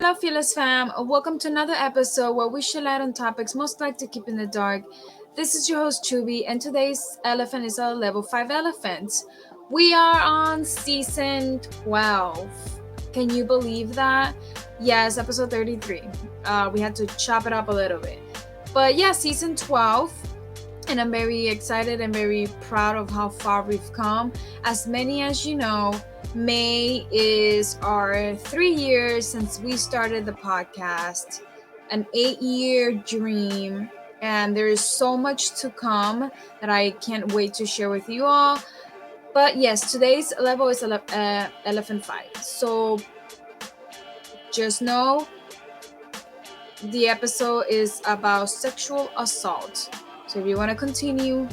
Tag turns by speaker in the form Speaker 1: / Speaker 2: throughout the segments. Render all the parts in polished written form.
Speaker 1: Hello, Fearless Fam. Welcome to another episode where we share light on topics most like to keep in the dark. This is your host, Chubby, and today's elephant is a level 5 elephant. We are on season 12. Can you believe that? Yes, episode 33. We had to chop it up a little bit. But yeah, season 12. And I'm very excited and very proud of how far we've come. As many as you know, May is our 3 years since we started the podcast, an 8-year dream, and there is so much to come that I can't wait to share with you all. But yes, today's level is Elephant 5. So just know the episode is about sexual assault. So if you want to continue,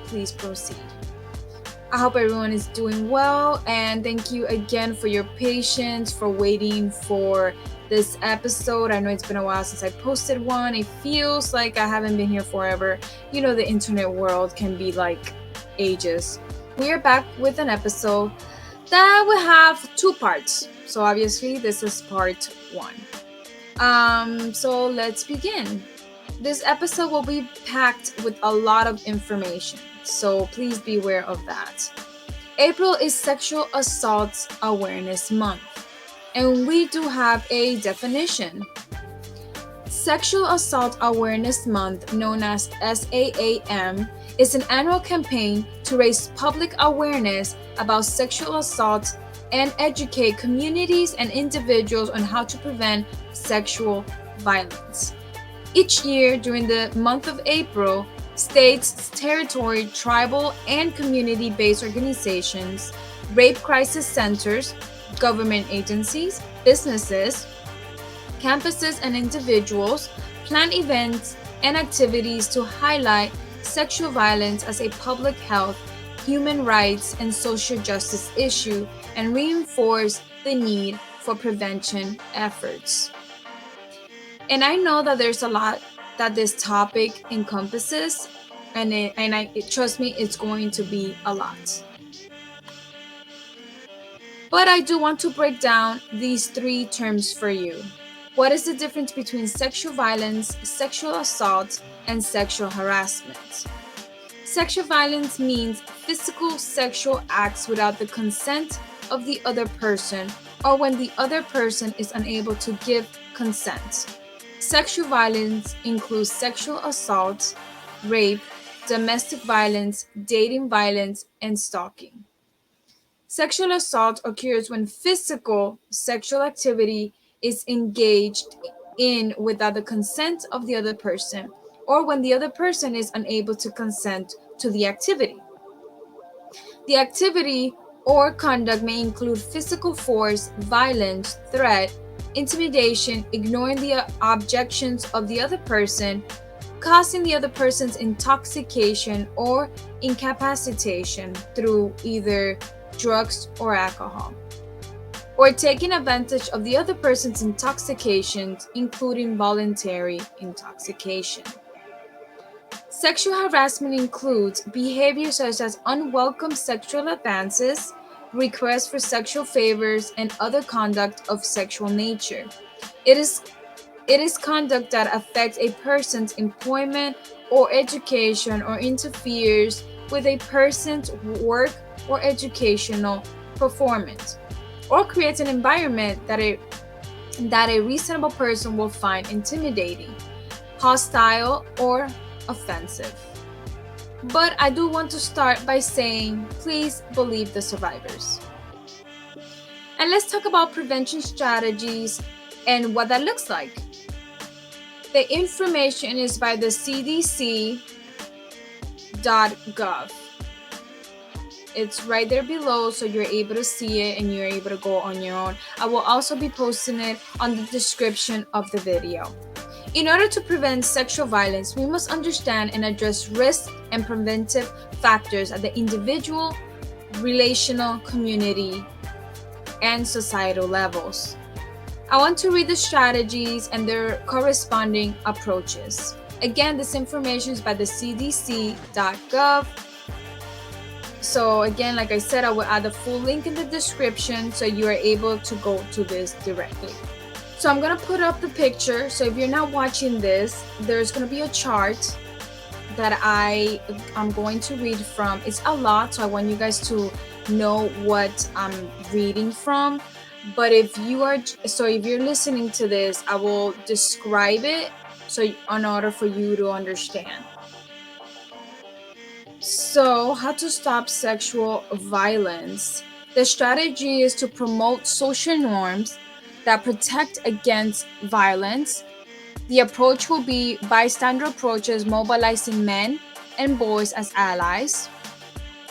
Speaker 1: please proceed. I hope everyone is doing well, and thank you again for your patience, for waiting for this episode. I know it's been a while since I posted one. It feels like I haven't been here forever. You know, the internet world can be like ages. We are back with an episode that will have 2 parts. So obviously this is part 1. So let's begin. This episode will be packed with a lot of information, so please be aware of that. April is Sexual Assault Awareness Month, and we do have a definition. Sexual Assault Awareness Month, known as SAAM, is an annual campaign to raise public awareness about sexual assault and educate communities and individuals on how to prevent sexual violence. Each year during the month of April, states, territory, tribal, and community-based organizations, rape crisis centers, government agencies, businesses, campuses, and individuals plan events and activities to highlight sexual violence as a public health, human rights, and social justice issue and reinforce the need for prevention efforts. And I know that there's a lot that this topic encompasses, and trust me, it's going to be a lot. But I do want to break down these 3 terms for you. What is the difference between sexual violence, sexual assault, and sexual harassment? Sexual violence means physical sexual acts without the consent of the other person or when the other person is unable to give consent. Sexual violence includes sexual assault, rape, domestic violence, dating violence, and stalking. Sexual assault occurs when physical sexual activity is engaged in without the consent of the other person, or when the other person is unable to consent to the activity. The activity or conduct may include physical force, violence, threat, intimidation, ignoring the objections of the other person, causing the other person's intoxication or incapacitation through either drugs or alcohol, or taking advantage of the other person's intoxication, including voluntary intoxication. Sexual harassment includes behavior such as unwelcome sexual advances, requests for sexual favors, and other conduct of sexual nature. It is conduct that affects a person's employment or education or interferes with a person's work or educational performance, or creates an environment that a reasonable person will find intimidating, hostile, or offensive. But I do want to start by saying, please believe the survivors. And let's talk about prevention strategies and what that looks like. The information is by the cdc.gov. It's right there below, so you're able to see it and you're able to go on your own. I will also be posting it on the description of the video. In order to prevent sexual violence, we must understand and address risk and preventive factors at the individual, relational, community, and societal levels. I want to read the strategies and their corresponding approaches. Again, this information is by the cdc.gov. So again, like I said, I will add the full link in the description so you are able to go to this directly. So I'm gonna put up the picture. So if you're not watching this, there's gonna be a chart that I'm going to read from. It's a lot, so I want you guys to know what I'm reading from. But if you're listening to this, I will describe it so in order for you to understand. So, how to stop sexual violence? The strategy is to promote social norms that protect against violence. The approach will be bystander approaches, mobilizing men and boys as allies.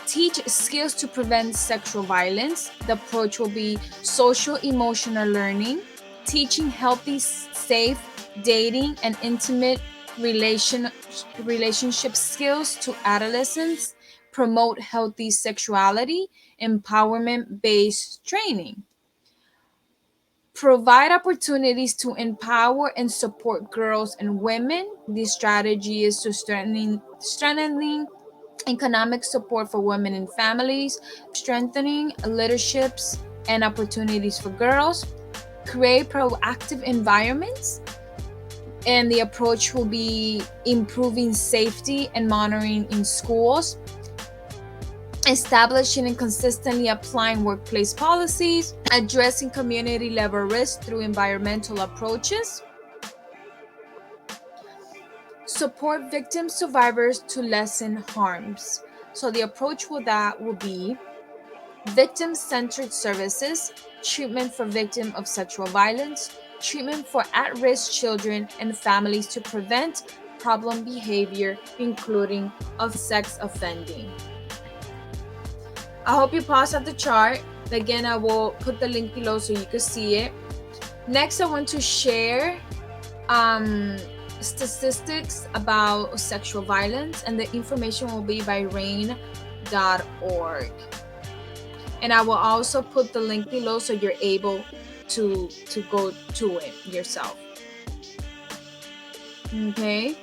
Speaker 1: Teach skills to prevent sexual violence. The approach will be social emotional learning, teaching healthy, safe dating and intimate relationship skills to adolescents. Promote healthy sexuality, empowerment based training. Provide opportunities to empower and support girls and women. This strategy is to strengthening economic support for women and families, strengthening leaderships and opportunities for girls, create proactive environments, and the approach will be improving safety and monitoring in schools, establishing and consistently applying workplace policies, addressing community level risk through environmental approaches, support victims survivors to lessen harms. So the approach will be victim-centered services, treatment for victims of sexual violence, treatment for at-risk children and families to prevent problem behavior, including of sex offending. I hope you pause at the chart. Again, I will put the link below so you can see it. Next, I want to share statistics about sexual violence, and the information will be by rain.org. And I will also put the link below so you're able to go to it yourself. Okay.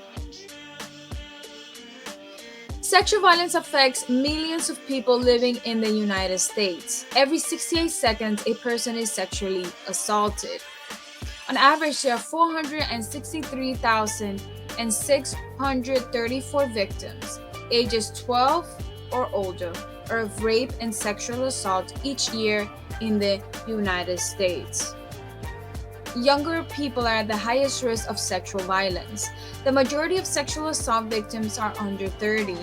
Speaker 1: Sexual violence affects millions of people living in the United States. Every 68 seconds, a person is sexually assaulted. On average, there are 463,634 victims, ages 12 or older, of rape and sexual assault each year in the United States. Younger people are at the highest risk of sexual violence. The majority of sexual assault victims are under 30.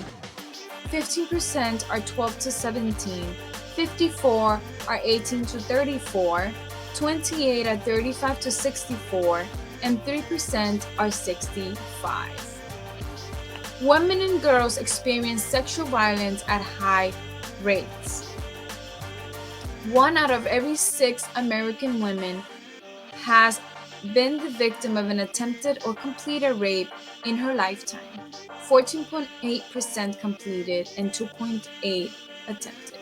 Speaker 1: 15% are 12 to 17, 54 are 18 to 34, 28 are 35 to 64, and 3% are 65. Women and girls experience sexual violence at high rates. 1 out of every 6 American women has been the victim of an attempted or completed rape in her lifetime. 14.8% completed and 2.8 attempted.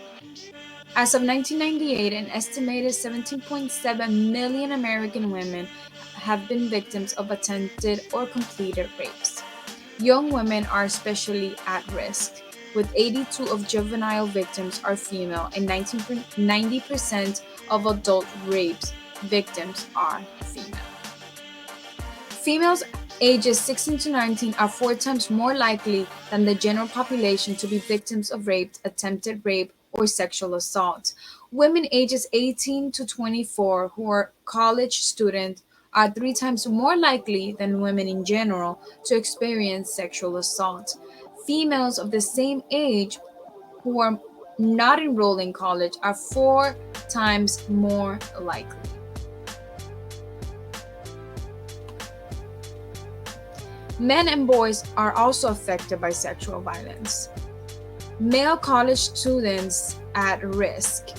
Speaker 1: As of 1998, an estimated 17.7 million American women have been victims of attempted or completed rapes. Young women are especially at risk, with 82% of juvenile victims are female and 90% of adult rapes victims are female. Females ages 16 to 19 are 4 times more likely than the general population to be victims of rape, attempted rape, or sexual assault. Women ages 18 to 24 who are college students are 3 times more likely than women in general to experience sexual assault. Females of the same age who are not enrolled in college are 4 times more likely. Men and boys are also affected by sexual violence. Male college students at risk.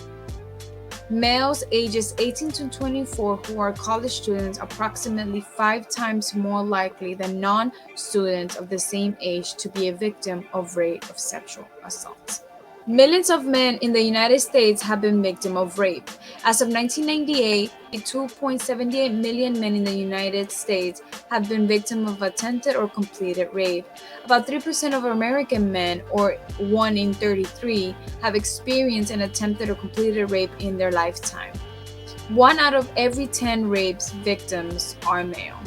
Speaker 1: Males ages 18 to 24 who are college students approximately 5 times more likely than non-students of the same age to be a victim of rape or sexual assault. Millions of men in the United States have been victims of rape. As of 1998, 2.78 million men in the United States have been victims of attempted or completed rape. About 3% of American men, or 1 in 33, have experienced an attempted or completed rape in their lifetime. 1 out of every 10 rapes victims are male.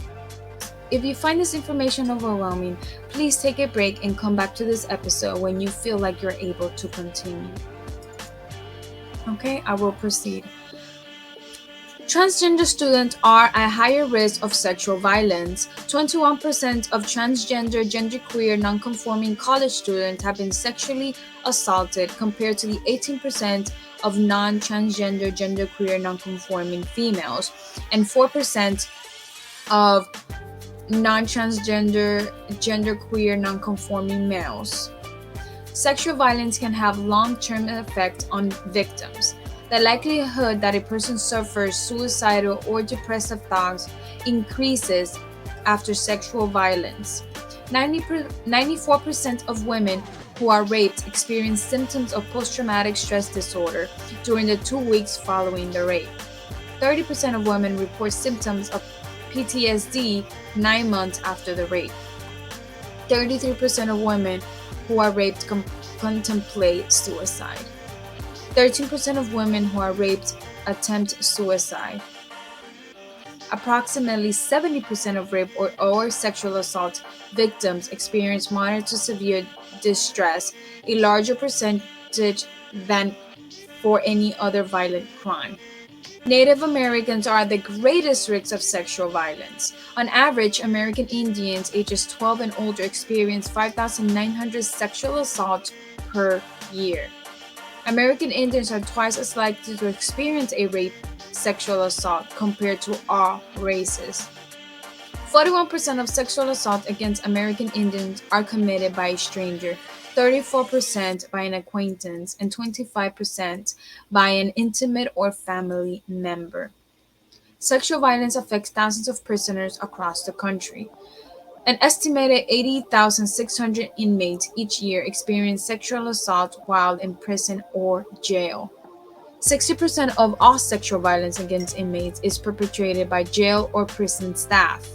Speaker 1: If you find this information overwhelming, please take a break and come back to this episode when you feel like you're able to continue. Okay, I will proceed. Transgender students are at higher risk of sexual violence. 21% of transgender, genderqueer, nonconforming college students have been sexually assaulted, compared to the 18% of non-transgender, genderqueer, nonconforming females, and 4% of non-transgender, genderqueer, nonconforming males. Sexual violence can have long-term effects on victims. The likelihood that a person suffers suicidal or depressive thoughts increases after sexual violence. 94% of women who are raped experience symptoms of post-traumatic stress disorder during the 2 weeks following the rape. 30% of women report symptoms of PTSD 9 months after the rape. 33% of women who are raped contemplate suicide. 13% of women who are raped attempt suicide. Approximately 70% of rape or sexual assault victims experience moderate to severe distress, a larger percentage than for any other violent crime. Native Americans are at the greatest risk of sexual violence. On average, American Indians ages 12 and older experience 5,900 sexual assaults per year. American Indians are twice as likely to experience a rape, sexual assault compared to all races. 41% of sexual assaults against American Indians are committed by a stranger, 34% by an acquaintance, and 25% by an intimate or family member. Sexual violence affects thousands of prisoners across the country. An estimated 80,600 inmates each year experience sexual assault while in prison or jail. 60% of all sexual violence against inmates is perpetrated by jail or prison staff.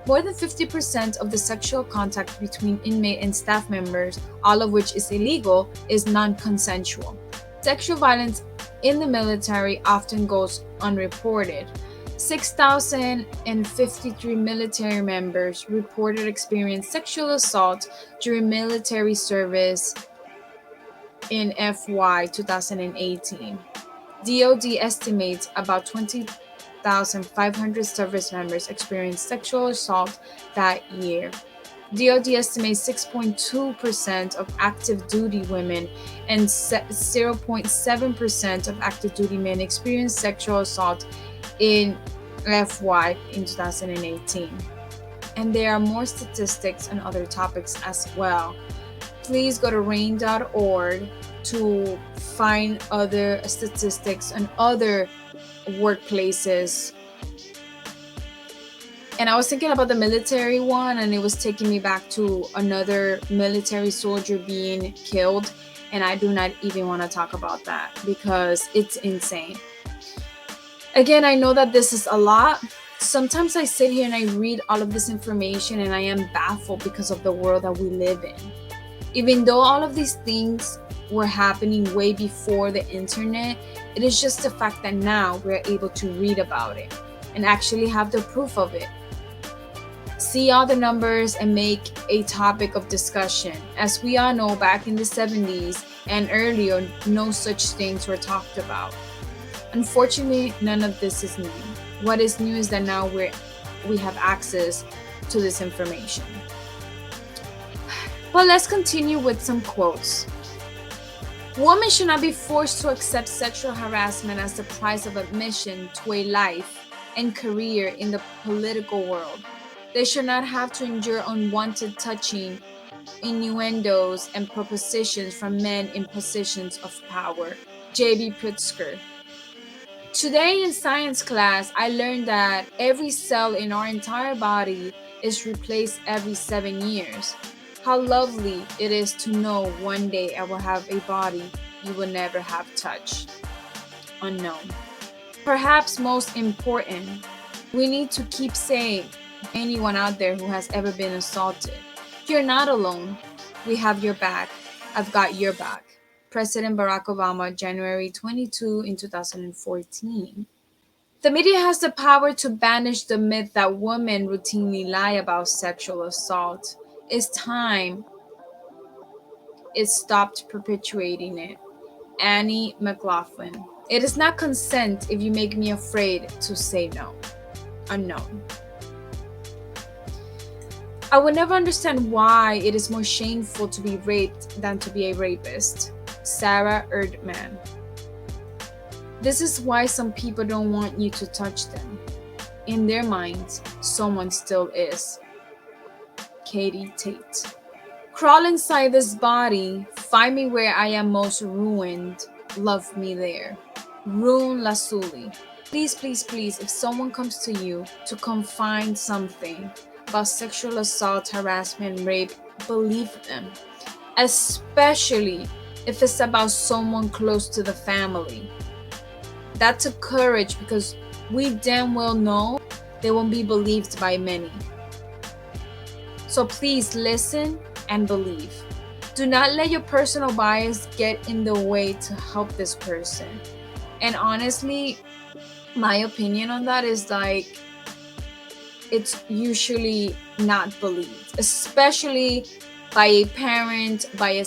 Speaker 1: More than 50% of the sexual contact between inmate and staff members, all of which is illegal, is non-consensual. Sexual violence in the military often goes unreported. 6,053 military members reported experiencing sexual assault during military service in FY 2018. DoD estimates about 20,500 service members experienced sexual assault that year. DoD estimates 6.2% of active duty women and 0.7% of active duty men experienced sexual assault in FY in 2018. And there are more statistics and other topics as well. Please go to rain.org to find other statistics and other workplaces. And I was thinking about the military one, and it was taking me back to another military soldier being killed. And I do not even want to talk about that because it's insane. Again, I know that this is a lot. Sometimes I sit here and I read all of this information and I am baffled because of the world that we live in. Even though all of these things were happening way before the internet, it is just the fact that now we're able to read about it and actually have the proof of it. See all the numbers and make a topic of discussion. As we all know, back in the 70s and earlier, no such things were talked about. Unfortunately, none of this is new. What is new is that now we have access to this information. But let's continue with some quotes. Women should not be forced to accept sexual harassment as the price of admission to a life and career in the political world. They should not have to endure unwanted touching, innuendos, and propositions from men in positions of power. J.B. Pritzker. Today in science class, I learned that every cell in our entire body is replaced every 7 years. How lovely it is to know one day I will have a body you will never have touched. Unknown. Perhaps most important, we need to keep saying, anyone out there who has ever been assaulted, you're not alone. We have your back. I've got your back. President Barack Obama, January 22 in 2014. The media has the power to banish the myth that women routinely lie about sexual assault. It's time it stopped perpetuating it. Annie McLaughlin. It is not consent if you make me afraid to say no. Unknown. I would never understand why it is more shameful to be raped than to be a rapist. Sarah Erdman. This is why some people don't want you to touch them. In their minds, someone still is. Katie Tate. Crawl inside this body, find me where I am most ruined, love me there. Rune Lasuli. Please, please, please, if someone comes to you to confide something about sexual assault, harassment, rape, believe them. Especially if it's about someone close to the family. That took courage because we damn well know they won't be believed by many. So please listen and believe. Do not let your personal bias get in the way to help this person. And honestly, my opinion on that is like, it's usually not believed, especially by a parent, by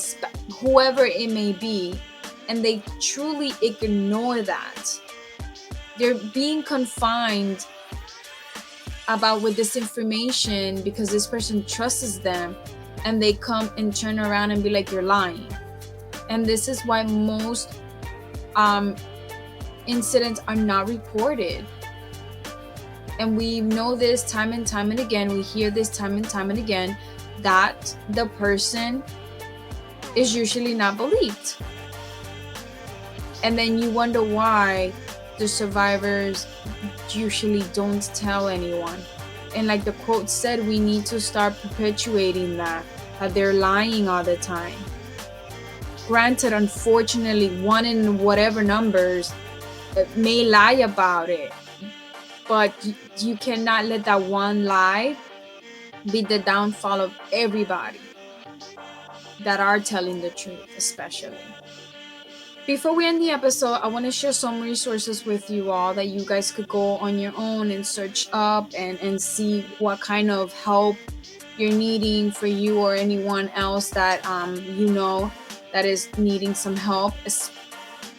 Speaker 1: whoever it may be, and they truly ignore that. They're being confined about with this information because this person trusts them, and they come and turn around and be like, you're lying. And this is why most incidents are not reported. And we know this time and time and again, we hear this time and time and again, that the person is usually not believed. And then you wonder why the survivors usually don't tell anyone. And like the quote said, we need to start perpetuating that they're lying all the time. Granted, unfortunately, one in whatever numbers may lie about it, but you cannot let that one lie be the downfall of everybody that are telling the truth, especially. Before we end the episode, I want to share some resources with you all that you guys could go on your own and search up and see what kind of help you're needing for you or anyone else that you know that is needing some help.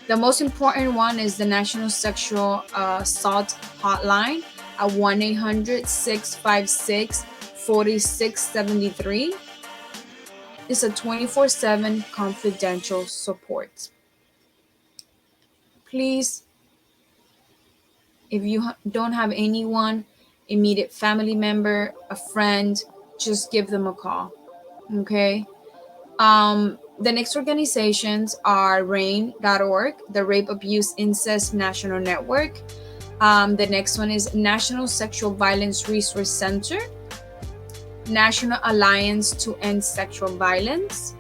Speaker 1: The most important one is the National Sexual Assault Hotline at 1-800-656-4673. It's a 24/7 confidential support. Please, if you don't have anyone, immediate family member, a friend, just give them a call. Okay? The next organizations are RAIN.org, the Rape Abuse Incest National Network. The next one is National Sexual Violence Resource Center, National Alliance to End Sexual Violence.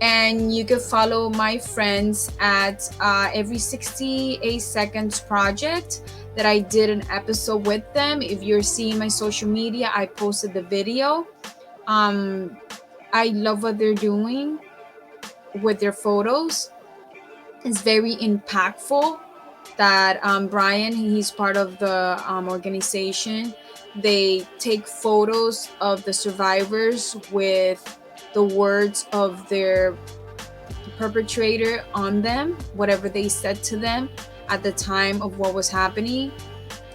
Speaker 1: And you can follow my friends at Every 68 Seconds Project that I did an episode with them. If you're seeing my social media, I posted the video. I love what they're doing with their photos. It's very impactful that Brian, he's part of the organization. They take photos of the survivors with the words of their perpetrator on them, whatever they said to them at the time of what was happening.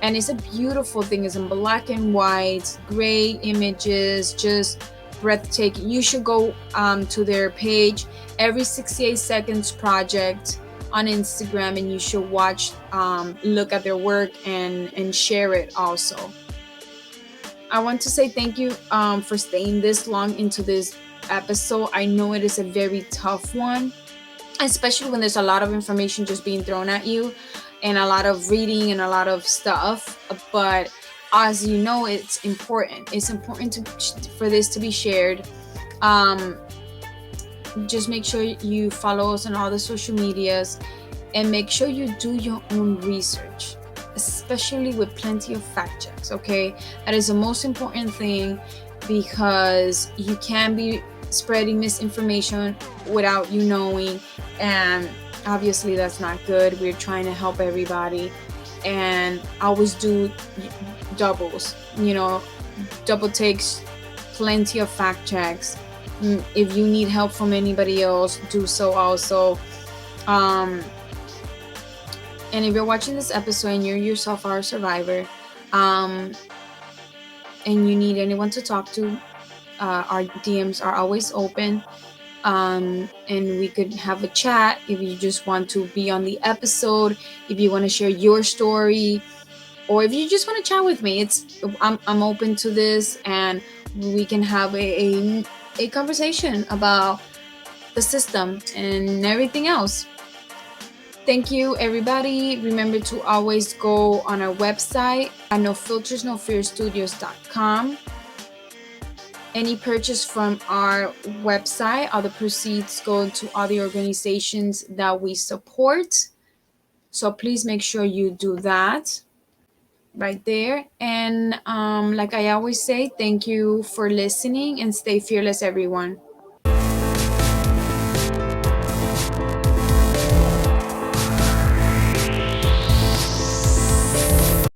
Speaker 1: And it's a beautiful thing. It's in black and white, great images, just breathtaking. You should go to their page, Every 68 Seconds Project on Instagram, and you should watch, look at their work and share it also. I want to say thank you for staying this long into this episode. I know it is a very tough one, especially when there's a lot of information just being thrown at you and a lot of reading and a lot of stuff. But as you know, it's important. It's important for this to be shared. Just make sure you follow us on all the social medias and make sure you do your own research, especially with plenty of fact checks. Okay, that is the most important thing, because you can be spreading misinformation without you knowing, and obviously that's not good. We're trying to help everybody, and always do doubles, double takes, plenty of fact checks. If you need help from anybody else, do so also. um and if you're watching this episode and you yourself are a survivor, um and you need anyone to talk to, our DMs are always open. And we could have a chat if you just want to be on the episode, if you want to share your story, or if you just want to chat with me. I'm open to this, and we can have a conversation about the system and everything else. Thank you, everybody. Remember to always go on our website at nofiltersnofearstudios.com. Any purchase from our website, all the proceeds go to all the organizations that we support. So please make sure you do that right there. And like I always say, thank you for listening, and stay fearless, everyone.